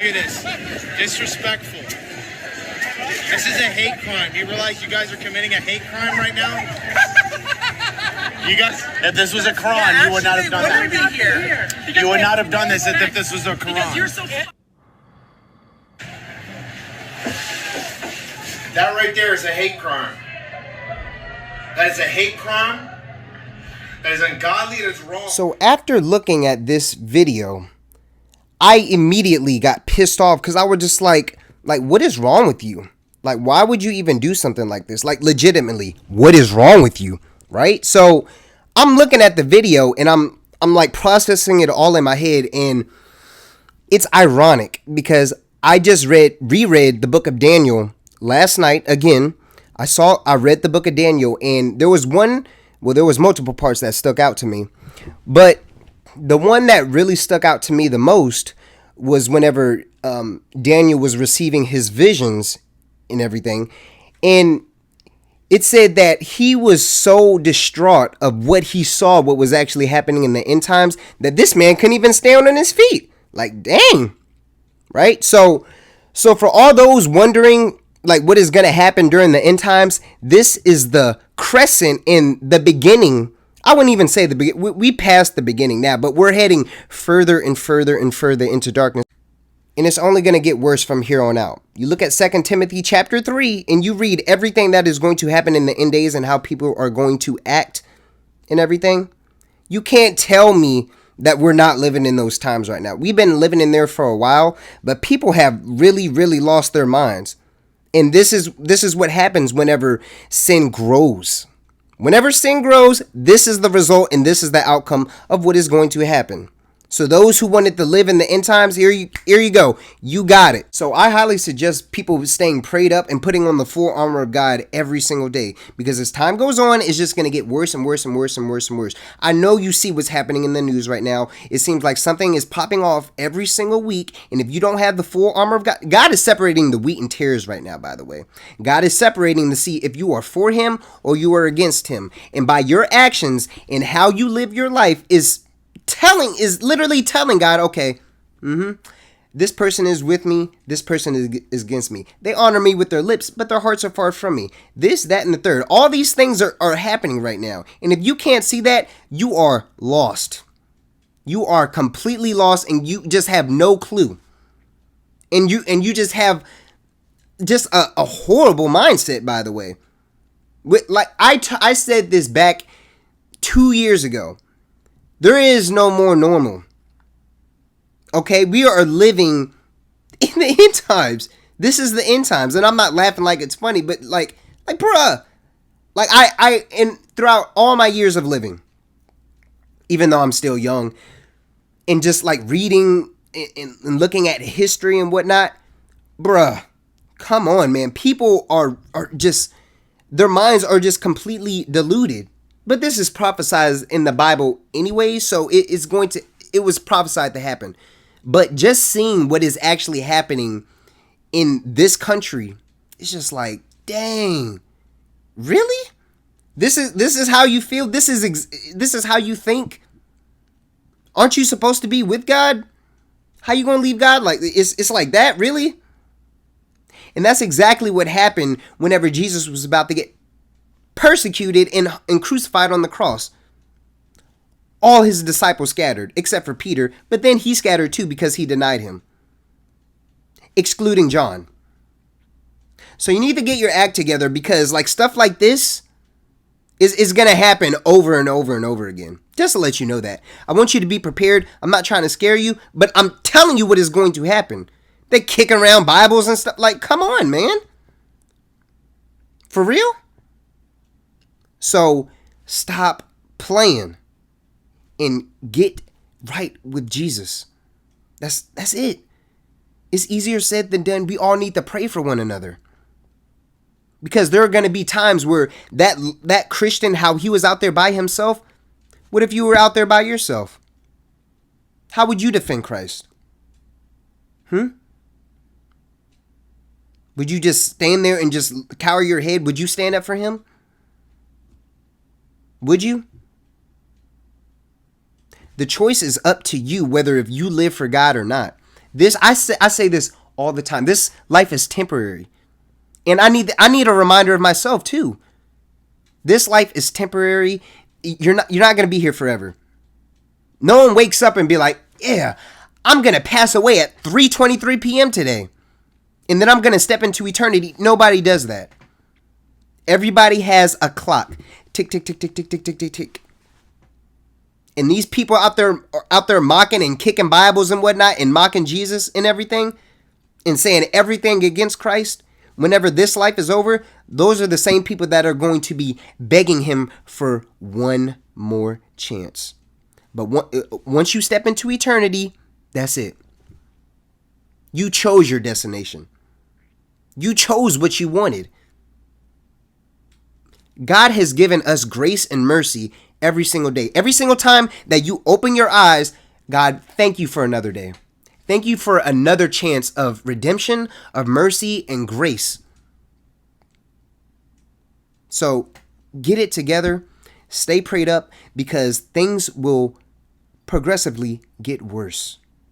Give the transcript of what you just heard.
Look at this. Disrespectful. This is a hate crime. You realize you guys are committing a hate crime right now? You guys, if this was a Quran, you would not have done that. You would not have done this if this was a Quran. Because you're so... That right there is a hate crime. That is a hate crime. That is ungodly. That is wrong. So after looking at this video, I immediately got pissed off because I was just like, what is wrong with you? Like, why would you even do something like this? Like, legitimately, what is wrong with you? Right? So I'm looking at the video and I'm like processing it all in my head, and it's ironic because I just reread the book of Daniel last night again. I read the book of Daniel, and there was multiple parts that stuck out to me, but the one that really stuck out to me the most was whenever Daniel was receiving his visions and everything. And it said that he was so distraught of what he saw, what was actually happening in the end times, that this man couldn't even stand on his feet. Like, dang. Right? So for all those wondering, like, what is going to happen during the end times, this is the crescent in the beginning. I wouldn't even say the beginning. We passed the beginning now, but we're heading further and further and further into darkness. And it's only going to get worse from here on out. You look at 2 Timothy chapter 3 and you read everything that is going to happen in the end days and how people are going to act and everything. You can't tell me that we're not living in those times right now. We've been living in there for a while, but people have really, really lost their minds. And this is what happens whenever sin grows. Whenever sin grows, this is the result and this is the outcome of what is going to happen. So those who wanted to live in the end times, here you go. You got it. So I highly suggest people staying prayed up and putting on the full armor of God every single day. Because as time goes on, it's just going to get worse and worse and worse and worse and worse. I know you see what's happening in the news right now. It seems like something is popping off every single week. And if you don't have the full armor of God, God is separating the wheat and tares right now, by the way. God is separating to see if you are for him or you are against him. And by your actions and how you live your life is literally telling God, okay, this person is with me, this person is against me. They honor me with their lips, but their hearts are far from me. This, that, and the third. All these things are happening right now. And if you can't see that, you are lost. You are completely lost and you just have no clue. And you just have just a horrible mindset, by the way. Like I said this back 2 years ago. There is no more normal. Okay, we are living in the end times. This is the end times, and I'm not laughing like it's funny, but like bruh, like and throughout all my years of living, even though I'm still young, and just like reading and looking at history and whatnot, bruh, come on, man. People are just, their minds are just completely deluded. But this is prophesied in the Bible anyway, so it was prophesied to happen. But just seeing what is actually happening in this country, it's just like, dang, really? This is how you feel? This is how you think? Aren't you supposed to be with God? How you gonna leave God? Like it's like that, really? And that's exactly what happened whenever Jesus was about to get persecuted and crucified on the cross. All his disciples scattered, except for Peter, but then he scattered too because he denied him, excluding John. So you need to get your act together, because like stuff like this is going to happen over and over and over again. Just to let you know that. I want you to be prepared. I'm not trying to scare you, but I'm telling you what is going to happen. They're kicking around Bibles and stuff. Like, come on, man. For real? So stop playing and get right with Jesus. That's it. It's easier said than done. We all need to pray for one another. Because there are going to be times where that Christian, how he was out there by himself, what if you were out there by yourself? How would you defend Christ? Would you just stand there and just cower your head? Would you stand up for him? Would you? The choice is up to you whether if you live for God or not. I say this all the time. This life is temporary. And I need a reminder of myself too. This life is temporary. You're not going to be here forever. No one wakes up and be like, "Yeah, I'm going to pass away at 3:23 p.m. today. And then I'm going to step into eternity." Nobody does that. Everybody has a clock. Tick, tick, tick, tick, tick, tick, tick, tick, tick. And these people out there mocking and kicking Bibles and whatnot and mocking Jesus and everything and saying everything against Christ, whenever this life is over, those are the same people that are going to be begging him for one more chance. But once you step into eternity, that's it. You chose your destination. You chose what you wanted. God has given us grace and mercy every single day. Every single time that you open your eyes, God, thank you for another day. Thank you for another chance of redemption, of mercy, and grace. So get it together. Stay prayed up, because things will progressively get worse.